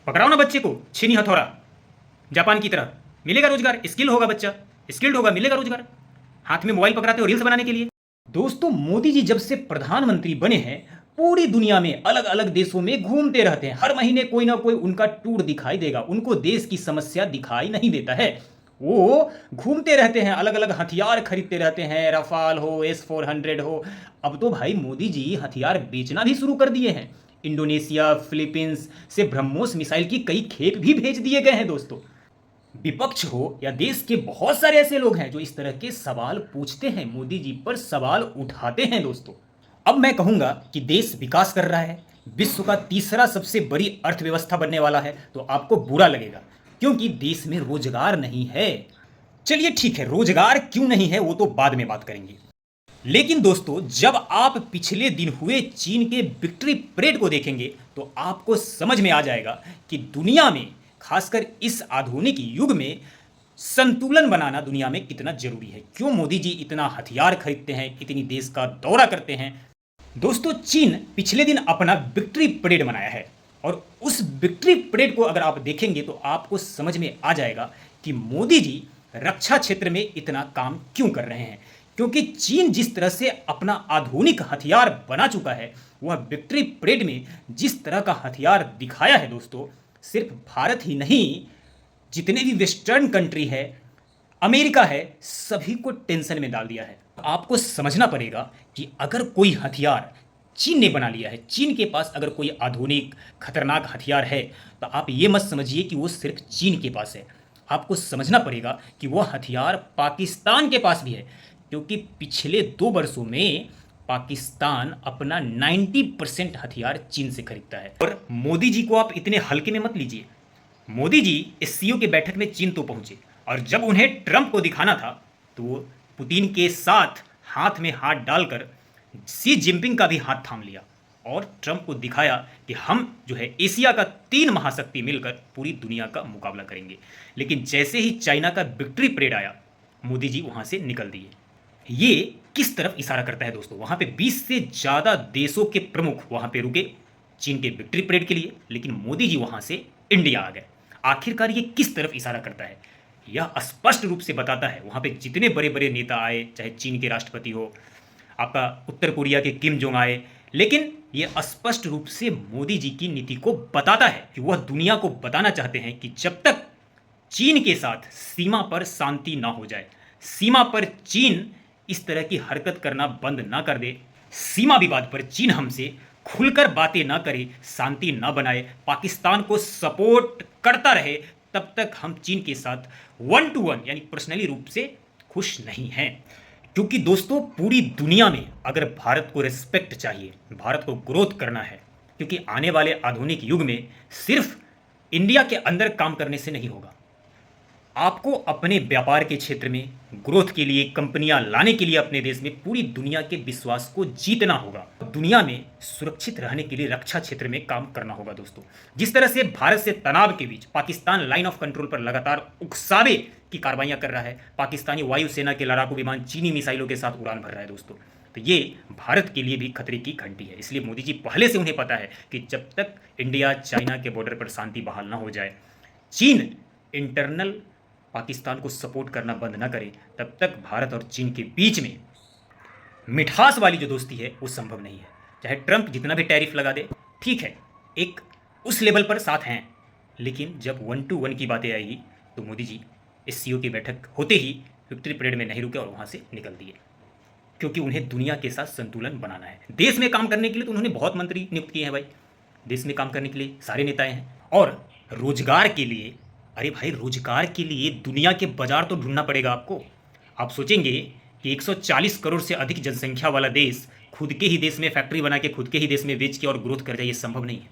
पकड़ाओ ना बच्चे को, छीनी हथौड़ा। जापान की तरह मिलेगा रोजगार, स्किल होगा बच्चा, स्किल्ड होगा, मिलेगा रोजगार। हाथ में मोबाइल पकड़ाते हो रील्स बनाने के लिए। दोस्तों, मोदी जी जब से प्रधानमंत्री बने हैं, पूरी दुनिया में अलग अलग देशों में घूमते रहते हैं। हर महीने कोई ना कोई उनका टूर दिखाई देगा। उनको देश की समस्या दिखाई नहीं देता है। वो घूमते रहते हैं, अलग अलग हथियार खरीदते रहते हैं, रफाल हो, S-400 हो। अब तो भाई मोदी जी हथियार बेचना भी शुरू कर दिए हैं। इंडोनेशिया, फिलीपींस से ब्रह्मोस मिसाइल की कई खेप भी भेज दिए गए हैं। दोस्तों, विपक्ष हो या देश के बहुत सारे ऐसे लोग हैं जो इस तरह के सवाल पूछते हैं, मोदी जी पर सवाल उठाते हैं। दोस्तों, अब मैं कहूंगा कि देश विकास कर रहा है, विश्व का तीसरा सबसे बड़ी अर्थव्यवस्था बनने वाला है, तो आपको बुरा लगेगा क्योंकि देश में रोजगार नहीं है। चलिए ठीक है, रोजगार क्यों नहीं है वो तो बाद में बात करेंगे। लेकिन दोस्तों, जब आप पिछले दिन हुए चीन के विक्ट्री परेड को देखेंगे तो आपको समझ में आ जाएगा कि दुनिया में, खासकर इस आधुनिक युग में, संतुलन बनाना दुनिया में कितना जरूरी है। क्यों मोदी जी इतना हथियार खरीदते हैं, इतनी देश का दौरा करते हैं। दोस्तों, चीन पिछले दिन अपना विक्ट्री परेड मनाया है और उस विक्ट्री परेड को अगर आप देखेंगे तो आपको समझ में आ जाएगा कि मोदी जी रक्षा क्षेत्र में इतना काम क्यों कर रहे हैं। क्योंकि चीन जिस तरह से अपना आधुनिक हथियार बना चुका है, वह विक्ट्री परेड में जिस तरह का हथियार दिखाया है दोस्तों, सिर्फ भारत ही नहीं, जितने भी वेस्टर्न कंट्री है, अमेरिका है, सभी को टेंशन में डाल दिया है। आपको समझना पड़ेगा कि अगर कोई हथियार चीन ने बना लिया है, चीन के पास अगर कोई आधुनिक खतरनाक हथियार है, तो आप ये मत समझिए कि वो सिर्फ चीन के पास है। आपको समझना पड़ेगा कि वह हथियार पाकिस्तान के पास भी है, क्योंकि पिछले 2 वर्षों में पाकिस्तान अपना 90% हथियार चीन से खरीदता है। और मोदी जी को आप इतने हल्के में मत लीजिए। मोदी जी SCO की बैठक में चीन तो पहुंचे और जब उन्हें ट्रंप को दिखाना था तो वो पुतिन के साथ हाथ में हाथ डालकर शी जिनपिंग का भी हाथ थाम लिया और ट्रंप को दिखाया कि हम जो है एशिया का 3 महाशक्ति मिलकर पूरी दुनिया का मुकाबला करेंगे। लेकिन जैसे ही चाइना का विक्ट्री परेड आया, मोदी जी वहां से निकल दिए। ये किस तरफ इशारा करता है दोस्तों? वहां पे 20 से ज्यादा देशों के प्रमुख वहां पे रुके चीन के विक्ट्री परेड के लिए, लेकिन मोदी जी वहां से इंडिया आ गए। आखिरकार ये किस तरफ इशारा करता है? यह स्पष्ट रूप से बताता है, वहां पे जितने बड़े बड़े नेता आए, चाहे चीन के राष्ट्रपति हो, आपका उत्तर कोरिया के किम जोंग आए, लेकिन यह स्पष्ट रूप से मोदी जी की नीति को बताता है कि वह दुनिया को बताना चाहते हैं कि जब तक चीन के साथ सीमा पर शांति ना हो जाए, सीमा पर चीन इस तरह की हरकत करना बंद ना कर दे, सीमा विवाद पर चीन हमसे खुलकर बातें ना करे, शांति ना बनाए, पाकिस्तान को सपोर्ट करता रहे, तब तक हम चीन के साथ 1 to 1 यानी पर्सनली रूप से खुश नहीं हैं। क्योंकि दोस्तों, पूरी दुनिया में अगर भारत को रिस्पेक्ट चाहिए, भारत को ग्रोथ करना है, क्योंकि आने वाले आधुनिक युग में सिर्फ इंडिया के अंदर काम करने से नहीं होगा। आपको अपने व्यापार के क्षेत्र में ग्रोथ के लिए, कंपनियां लाने के लिए अपने देश में पूरी दुनिया के विश्वास को जीतना होगा। दुनिया में सुरक्षित रहने के लिए रक्षा क्षेत्र में काम करना होगा। दोस्तों, जिस तरह से भारत से तनाव के बीच पाकिस्तान लाइन ऑफ कंट्रोल पर लगातार उकसावे की कार्रवाइयां कर रहा है, पाकिस्तानी वायुसेना के लड़ाकू विमान चीनी मिसाइलों के साथ उड़ान भर रहा है दोस्तों, तो ये भारत के लिए भी खतरे की घंटी है। इसलिए मोदी जी पहले से उन्हें पता है कि जब तक इंडिया चाइना के बॉर्डर पर शांति बहाल ना हो जाए, चीन इंटरनल पाकिस्तान को सपोर्ट करना बंद ना करे, तब तक भारत और चीन के बीच में मिठास वाली जो दोस्ती है वो संभव नहीं है। चाहे ट्रंप जितना भी टैरिफ लगा दे, ठीक है, एक उस लेवल पर साथ हैं, लेकिन जब 1 to 1 की बातें आएगी तो मोदी जी SCO की बैठक होते ही विक्ट्री परेड में नहीं रुके और वहां से निकल दिए, क्योंकि उन्हें दुनिया के साथ संतुलन बनाना है। देश में काम करने के लिए तो उन्होंने बहुत मंत्री नियुक्त किए हैं भाई, देश में काम करने के लिए सारे नेताएं हैं। और रोजगार के लिए, अरे भाई, रोजगार के लिए दुनिया के बाजार तो ढूंढना पड़ेगा आपको। आप सोचेंगे कि 140 करोड़ से अधिक जनसंख्या वाला देश खुद के ही देश में फैक्ट्री बना के खुद के ही देश में बेच के और ग्रोथ कर जाए, ये संभव नहीं है।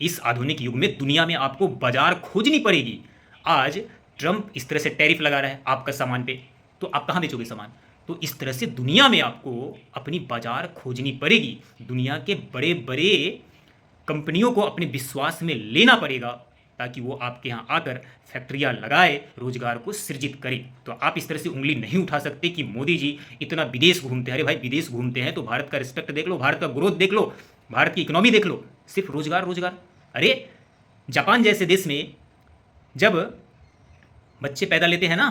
इस आधुनिक युग में दुनिया में आपको बाजार खोजनी पड़ेगी। आज ट्रंप इस तरह से टैरिफ लगा रहा है आपका सामान पे, तो आप कहाँ बेचोगे सामान? तो इस तरह से दुनिया में आपको अपनी बाजार खोजनी पड़ेगी। दुनिया के बड़े बड़े कंपनियों को अपने विश्वास में लेना पड़ेगा ताकि वो आपके यहाँ आकर फैक्ट्रियाँ लगाए, रोजगार को सृजित करे। तो आप इस तरह से उंगली नहीं उठा सकते कि मोदी जी इतना विदेश घूमते हैं। अरे भाई, विदेश घूमते हैं तो भारत का रिस्पेक्ट देख लो, भारत का ग्रोथ देख लो, भारत की इकोनॉमी देख लो, सिर्फ रोजगार रोजगार। अरे जापान जैसे देश में जब बच्चे पैदा लेते हैं ना,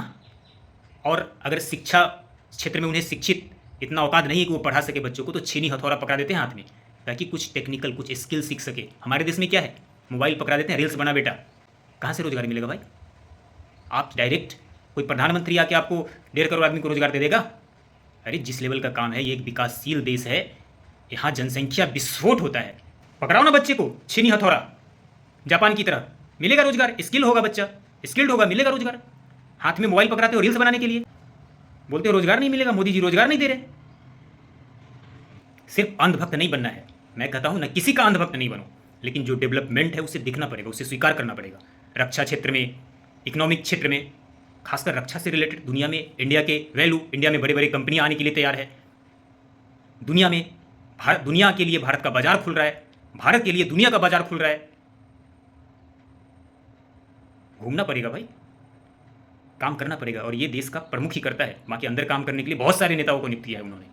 और अगर शिक्षा क्षेत्र में उन्हें शिक्षित इतना औकात नहीं है कि वो पढ़ा सके बच्चों को, तो छीनी हथौड़ा पकड़ा देते हैं हाथ में, ताकि कुछ टेक्निकल कुछ स्किल सीख सके। हमारे देश में क्या है, मोबाइल पकड़ा देते हैं, रील्स बना बेटा। कहाँ से रोजगार मिलेगा भाई? आप डायरेक्ट कोई प्रधानमंत्री आके आपको 1.5 करोड़ आदमी को रोजगार दे देगा? अरे जिस लेवल का काम है, ये एक विकासशील देश है, यहाँ जनसंख्या विस्फोट होता है। पकड़ाओ ना बच्चे को, छीनी हथौड़ा, जापान की तरह, मिलेगा रोजगार। स्किल होगा बच्चा, स्किल्ड होगा, मिलेगा रोजगार। हाथ में मोबाइल पकड़ाते हो रील्स बनाने के लिए, बोलते हो रोजगार नहीं मिलेगा, मोदी जी रोजगार नहीं दे रहे। सिर्फ अंधभक्त नहीं बनना है, मैं कहता हूं ना किसी का अंधभक्त नहीं बनो, लेकिन जो डेवलपमेंट है उसे दिखना पड़ेगा, उसे स्वीकार करना पड़ेगा। रक्षा क्षेत्र में, इकोनॉमिक क्षेत्र में, खासकर रक्षा से रिलेटेड दुनिया में इंडिया के वैल्यू, इंडिया में बड़े बड़े कंपनियां आने के लिए तैयार है। दुनिया में दुनिया के लिए भारत का बाजार खुल रहा है, भारत के लिए दुनिया का बाजार खुल रहा है। घूमना पड़ेगा भाई, काम करना पड़ेगा, और ये देश का प्रमुख ही करता है। वहाँ के अंदर काम करने के लिए बहुत सारे नेताओं को नियुक्त किया है उन्होंने।